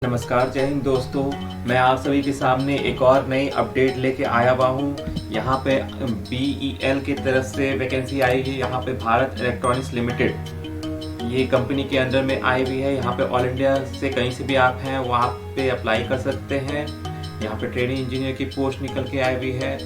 नमस्कार, जय हिंद दोस्तों। मैं आप सभी के सामने एक और नई अपडेट लेके आया हुआ हूँ। यहाँ पे BEL की तरफ से वैकेंसी आई है। यहाँ पे भारत इलेक्ट्रॉनिक्स लिमिटेड ये कंपनी के अंदर में आई हुई है। यहाँ पे ऑल इंडिया से कहीं से भी आप हैं वहाँ पे अप्लाई कर सकते हैं। यहाँ पे ट्रेनिंग इंजीनियर की पोस्ट निकल के आई हुई है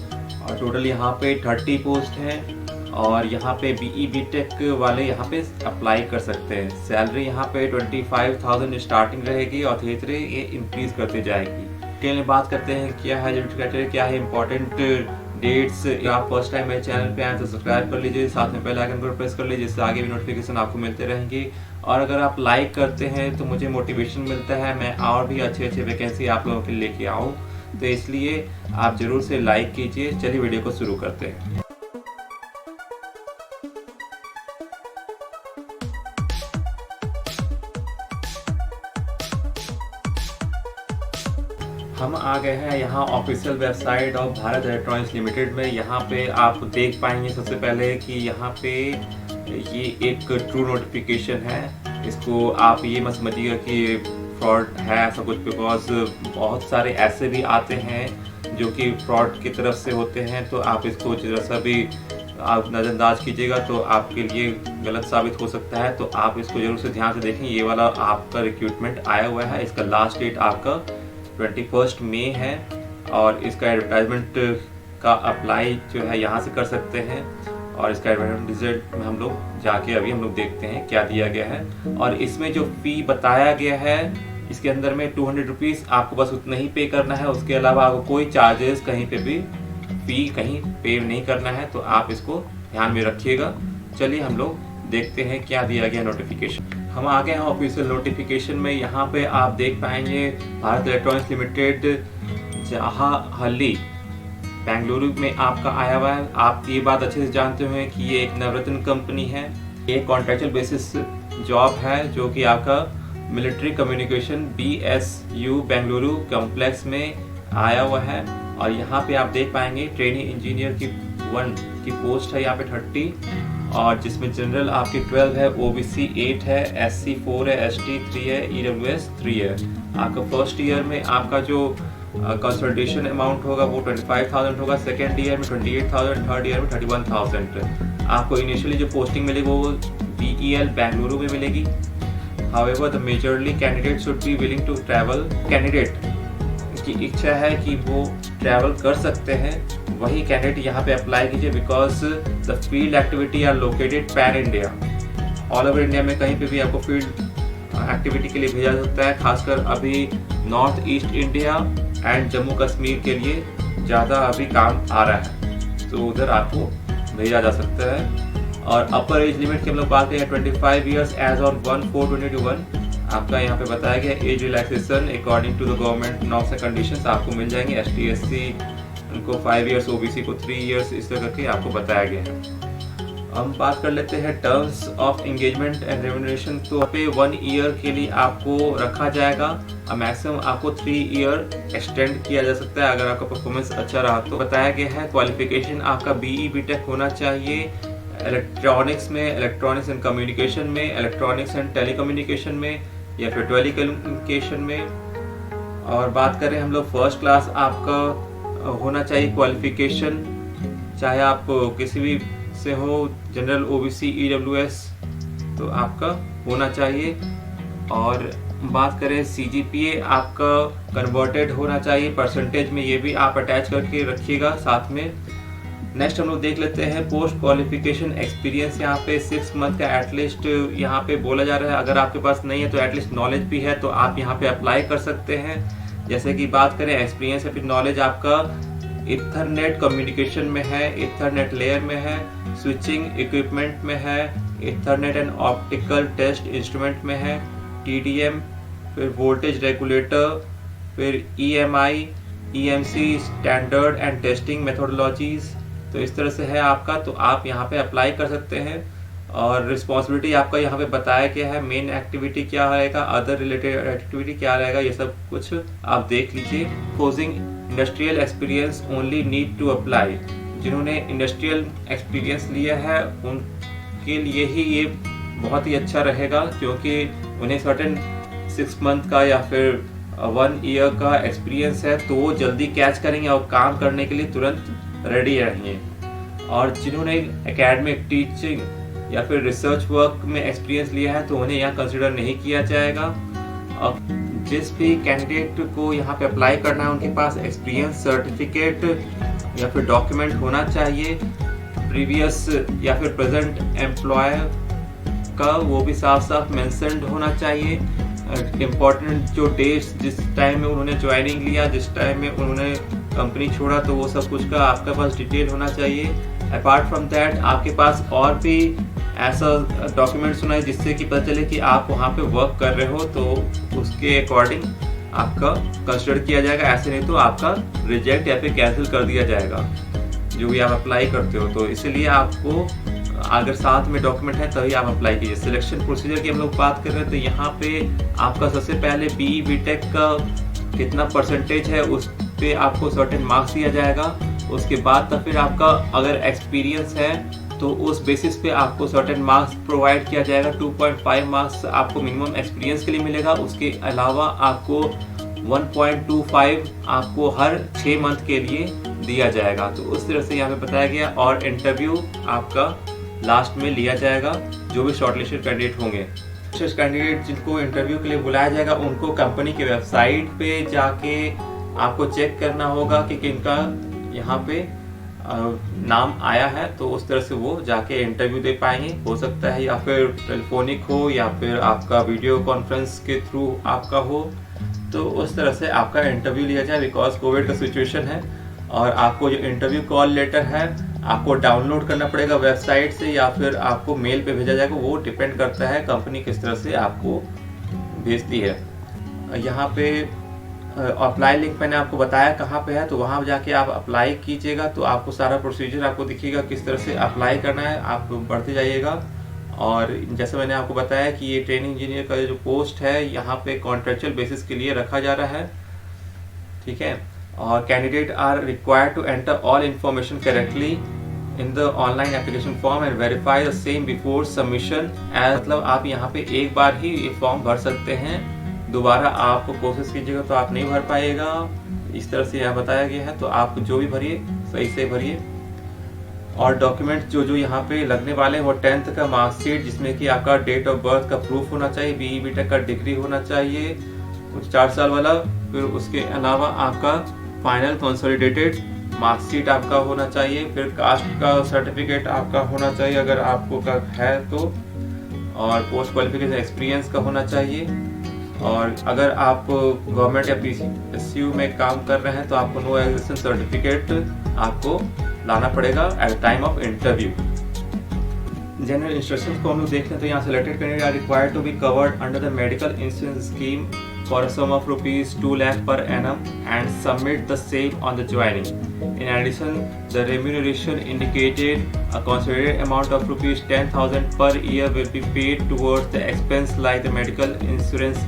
और टोटल यहाँ पे 30 पोस्ट हैं और यहाँ पे BE BTech वाले यहाँ पे अप्लाई कर सकते हैं। सैलरी यहाँ पे 25,000 स्टार्टिंग रहेगी और धीरे धीरे ये इंक्रीज करते जाएगी। डिटेल में बात करते हैं क्या है एलिजिबिलिटी क्राइटेरिया, क्या है इंपॉर्टेंट डेट्स। या आप फर्स्ट टाइम मेरे चैनल पे आए तो सब्सक्राइब कर लीजिए, साथ में बेल आइकन पर प्रेस कर लीजिए, जिससे आगे भी नोटिफिकेशन आपको मिलते रहेंगे। और अगर आप लाइक करते हैं तो मुझे मोटिवेशन मिलता है, मैं और भी अच्छे अच्छे वैकेंसी आप लोगों के लिए लेके आऊँ, तो इसलिए आप जरूर से लाइक कीजिए। चलिए वीडियो को शुरू करते हैं। हम आ गए हैं यहाँ official website of Bharat electronics limited में। यहाँ पे आप देख पाएंगे सबसे पहले कि यहाँ पे ये एक ट्रू नोटिफिकेशन है। इसको आप ये मत समझिएगा कि फ्रॉड है ऐसा कुछ, बिकॉज बहुत सारे ऐसे भी आते हैं जो कि फ्रॉड की तरफ से होते हैं। तो आप इसको जरा सा भी आप नज़रअंदाज कीजिएगा तो आपके लिए गलत साबित हो सकता है। तो आप इसको जरूर से ध्यान से देखें। ये वाला आपका रिक्रूटमेंट आया हुआ है, इसका लास्ट डेट आपका 21 मई है और इसका एडवर्टाइजमेंट का अप्लाई जो है यहाँ से कर सकते हैं। और इसका एडवर्टाइजमेंट रिजल्ट में हम लोग जाके अभी हम लोग देखते हैं क्या दिया गया है। और इसमें जो फ़ी बताया गया है इसके अंदर में 200 रुपीज़ आपको बस उतना ही पे करना है। उसके अलावा आपको कोई चार्जेस कहीं पे भी फ़ी कहीं पे नहीं करना है। तो आप इसको ध्यान में रखिएगा। चलिए हम लोग देखते हैं क्या दिया गया नोटिफिकेशन। हम आ गए हैं ऑफिशियल नोटिफिकेशन में। यहाँ पे आप देख पाएंगे भारत इलेक्ट्रॉनिक्स लिमिटेड जहाहली बेंगलुरु में आपका आया हुआ है। आप ये बात अच्छे से जानते हुए कि ये एक नवरत्न कंपनी है। ये कॉन्ट्रेक्चुअल बेसिस जॉब है जो कि आपका military communication BSU Bengaluru complex में आया हुआ है। और यहाँ पे आप देख पाएंगे ट्रेनिंग इंजीनियर की 1 की पोस्ट है यहाँ पे 30, और जिसमें जनरल आपकी 12 है, OBC 8 है, SC 4 है, ST 3 है, EWS 3 है। आपका फर्स्ट ईयर में आपका जो कंसल्टेशन अमाउंट होगा वो 25,000 होगा, सेकेंड ईयर में 28,000, थर्ड ईयर में 31,000। आपको इनिशियली जो पोस्टिंग मिलेगी वो BEL बेंगलुरु में मिलेगी। However the majorly candidate should be willing to travel. Candidate की इच्छा है कि वो ट्रैवल कर सकते हैं, वही कैंडिडेट यहाँ पे अप्लाई कीजिए। Because the field activity are located pan India, all over India में कहीं पे भी आपको फील्ड एक्टिविटी के लिए भेजा जा सकता है। खासकर अभी north east India and Jammu Kashmir के लिए ज़्यादा अभी काम आ रहा है, तो उधर आपको भेजा जा सकता है। और अपर एज लिमिट की हम लोग बात करें 25 ईयर्स एज ऑन 1/4/2021। आपका यहाँ पे बताया गया age relaxation according to the government norms and conditions आपको मिल जाएंगे। ST SC उनको 5 ईयर्स, OBC को 3 ईयर्स, इस तरह करके आपको बताया गया है। हम बात कर लेते हैं terms of engagement and remuneration. तो यहाँ पे 1 ईयर के लिए आपको रखा जाएगा और मैक्सिमम आपको 3 ईयर एक्सटेंड किया जा सकता है अगर आपका परफॉर्मेंस अच्छा रहा। तो बताया गया है क्वालिफिकेशन आपका BE BTech होना चाहिए इलेक्ट्रॉनिक्स में, इलेक्ट्रॉनिक्स एंड कम्युनिकेशन में, इलेक्ट्रॉनिक्स एंड टेलीकम्युनिकेशन में या फिर टेलीकम्युनिकेशन में। और बात करें हम लोग फर्स्ट क्लास आपका होना चाहिए क्वालिफिकेशन, चाहे आप किसी भी से हो, जनरल, OBC, EWS, तो आपका होना चाहिए। और बात करें CGPA आपका कन्वर्टेड होना चाहिए परसेंटेज में, ये भी आप अटैच करके रखिएगा साथ में। नेक्स्ट हम लोग देख लेते हैं पोस्ट क्वालिफिकेशन एक्सपीरियंस। यहाँ पे 6 मंथ का एटलीस्ट यहाँ पे बोला जा रहा है। अगर आपके पास नहीं है तो एटलीस्ट नॉलेज भी है तो आप यहाँ पे अप्लाई कर सकते हैं। जैसे कि बात करें एक्सपीरियंस या फिर नॉलेज आपका इथरनेट कम्युनिकेशन में है, इथरनेट लेयर में है, स्विचिंग इक्विपमेंट में है, ethernet and optical test instrument में है, TDM, फिर वोल्टेज रेगुलेटर, फिर EMI, EMC standard and testing methodologies. तो इस तरह से है आपका, तो आप यहाँ पे अप्लाई कर सकते हैं। और रिस्पॉन्सिबिलिटी आपका यहाँ पे बताया गया है, मेन एक्टिविटी क्या रहेगा, अदर रिलेटेड एक्टिविटी क्या रहेगा, ये सब कुछ आप देख लीजिए। Possessing industrial experience only need to apply. जिन्होंने इंडस्ट्रियल एक्सपीरियंस लिया है उनके लिए ही ये बहुत ही अच्छा रहेगा, क्योंकि उन्हें सर्टेन 6 मंथ का या फिर 1 ईयर का एक्सपीरियंस है तो वो जल्दी कैच करेंगे और काम करने के लिए तुरंत रेडी रहेंगे। और जिन्होंने एकेडमिक, टीचिंग या फिर रिसर्च वर्क में एक्सपीरियंस लिया है तो उन्हें यहाँ कंसिडर नहीं किया जाएगा। और जिस भी कैंडिडेट को यहाँ पे अप्लाई करना है उनके पास एक्सपीरियंस सर्टिफिकेट या फिर डॉक्यूमेंट होना चाहिए। प्रीवियस या फिर प्रेजेंट एम्प्लॉयर का वो भी साफ साफ मेंशन्ड होना चाहिए। इम्पोर्टेंट जो डेट्स, जिस टाइम में उन्होंने ज्वाइनिंग लिया, जिस टाइम में उन्होंने कंपनी छोड़ा, तो वो सब कुछ का आपके पास डिटेल होना चाहिए। अपार्ट फ्रॉम दैट आपके पास और भी ऐसा डॉक्यूमेंट्स होना है जिससे कि पता चले कि आप वहाँ पे वर्क कर रहे हो, तो उसके अकॉर्डिंग आपका कंसिडर किया जाएगा। ऐसे नहीं तो आपका रिजेक्ट या फिर कैंसिल कर दिया जाएगा जो भी आप अप्लाई करते हो। तो इसलिए आपको अगर साथ में डॉक्यूमेंट है तभी आप अप्लाई कीजिए। सिलेक्शन प्रोसीजर की हम लोग बात कर रहे हैं तो यहाँ पे आपका सबसे पहले BE BTech का कितना परसेंटेज है उस पे आपको सर्टेन मार्क्स दिया जाएगा। उसके बाद तब फिर आपका अगर एक्सपीरियंस है तो उस बेसिस पे आपको सर्टेन मार्क्स प्रोवाइड किया जाएगा। 2.5 मार्क्स आपको मिनिमम एक्सपीरियंस के लिए मिलेगा। उसके अलावा आपको 1.25 आपको हर 6 मंथ के लिए दिया जाएगा। तो उस तरह से यहाँ पे बताया गया। और इंटरव्यू आपका लास्ट में लिया जाएगा जो भी शॉर्टलिस्टेड कैंडिडेट होंगे। कैंडिडेट जिनको इंटरव्यू के लिए बुलाया जाएगा उनको कंपनी के वेबसाइट पे जाके आपको चेक करना होगा कि किनका यहाँ पे नाम आया है, तो उस तरह से वो जाके इंटरव्यू दे पाएंगे। हो सकता है या फिर टेलीफोनिक हो या फिर आपका वीडियो कॉन्फ्रेंस के थ्रू आपका हो, तो उस तरह से आपका इंटरव्यू लिया जाए। बिकॉज कोविड का सिचुएशन है और आपको जो इंटरव्यू कॉल लेटर है आपको डाउनलोड करना पड़ेगा वेबसाइट से या फिर आपको मेल पे भेजा जाएगा। वो डिपेंड करता है कंपनी किस तरह से आपको भेजती है। यहाँ पे अप्लाई लिंक मैंने आपको बताया कहाँ पे है, तो वहाँ जाके आप अप्लाई कीजिएगा। तो आपको सारा प्रोसीजर आपको दिखेगा किस तरह से अप्लाई करना है, आप बढ़ते जाइएगा। और जैसे मैंने आपको बताया कि ये ट्रेनिंग इंजीनियर का जो पोस्ट है यहाँ पे कॉन्ट्रेक्चुअल बेसिस के लिए रखा जा रहा है, ठीक है। और candidate are required to enter all information correctly in the online application form and verify the same before submission. मतलब आप यहाँ पे एक बार ही ये फॉर्म भर सकते हैं, दोबारा आप कोशिश कीजिएगा तो आप नहीं भर पाएगा। इस तरह से यहाँ बताया गया है। तो आप जो भी भरिए सही से भरिए। और डॉक्यूमेंट जो यहाँ पे लगने वाले हैं वो 10th का मार्कशीट जिसमें कि आपका डेट ऑफ बर्थ का प्रूफ होना चाहिए, BE BTech का डिग्री होना चाहिए कुछ 4 साल वाला। फिर उसके अलावा आपका फाइनल कंसोलिडेटेड मार्कशीट आपका होना चाहिए। फिर कास्ट का सर्टिफिकेट आपका होना चाहिए अगर आपको का है तो। और पोस्ट क्वालिफिकेशन एक्सपीरियंस का होना चाहिए। और अगर आप गवर्नमेंट या PSU में काम कर रहे हैं तो आपको नो एग्जिस्टेंस सर्टिफिकेट आपको लाना पड़ेगा at time of interview. General instructions को हम लोग देख लें तो यहाँ selected candidate are required to be covered under the medical insurance scheme for a sum of rupees 2 lakh per annum and submit the same on the joining. In addition, the remuneration indicated a considerable amount of rupees 10,000 per year will be paid towards the expense like the medical insurance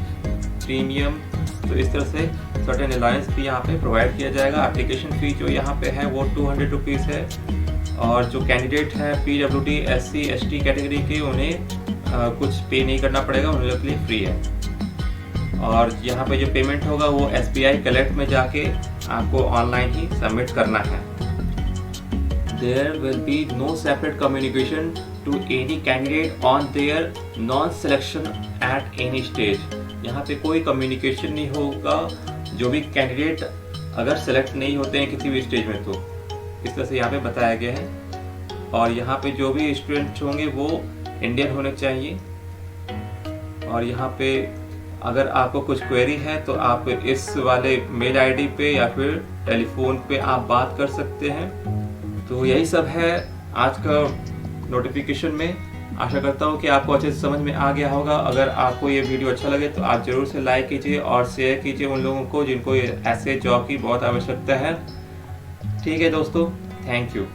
premium. तो इस तरह से certain allowance भी यहाँ पे provide किया जाएगा। Application fee जो यहाँ पे है वो 200 रुपीज़ है। और जो कैंडिडेट है PWD SC ST कैटेगरी के उन्हें कुछ पे नहीं करना पड़ेगा, उन लोगों के लिए फ्री है। और यहाँ पे जो पेमेंट होगा वो SBI कलेक्ट में जाके आपको ऑनलाइन ही सबमिट करना है। There will be no separate communication to any candidate on their non-selection at any stage. यहाँ पे कोई कम्युनिकेशन नहीं होगा जो भी कैंडिडेट अगर सेलेक्ट नहीं होते हैं किसी भी स्टेज में, तो इस तरह से यहाँ पे बताया गया है। और यहाँ पे जो भी स्टूडेंट होंगे वो इंडियन होने चाहिए। और यहाँ पे अगर आपको कुछ क्वेरी है तो आप इस वाले मेल आईडी पे या फिर टेलीफोन पे आप बात कर सकते हैं। तो यही सब है आज का नोटिफिकेशन में। आशा करता हूँ कि आपको अच्छे से समझ में आ गया होगा। अगर आपको ये वीडियो अच्छा लगे तो आप ज़रूर से लाइक कीजिए और शेयर कीजिए उन लोगों को जिनको ऐसे जॉब की बहुत आवश्यकता है। ठीक है दोस्तों, थैंक यू।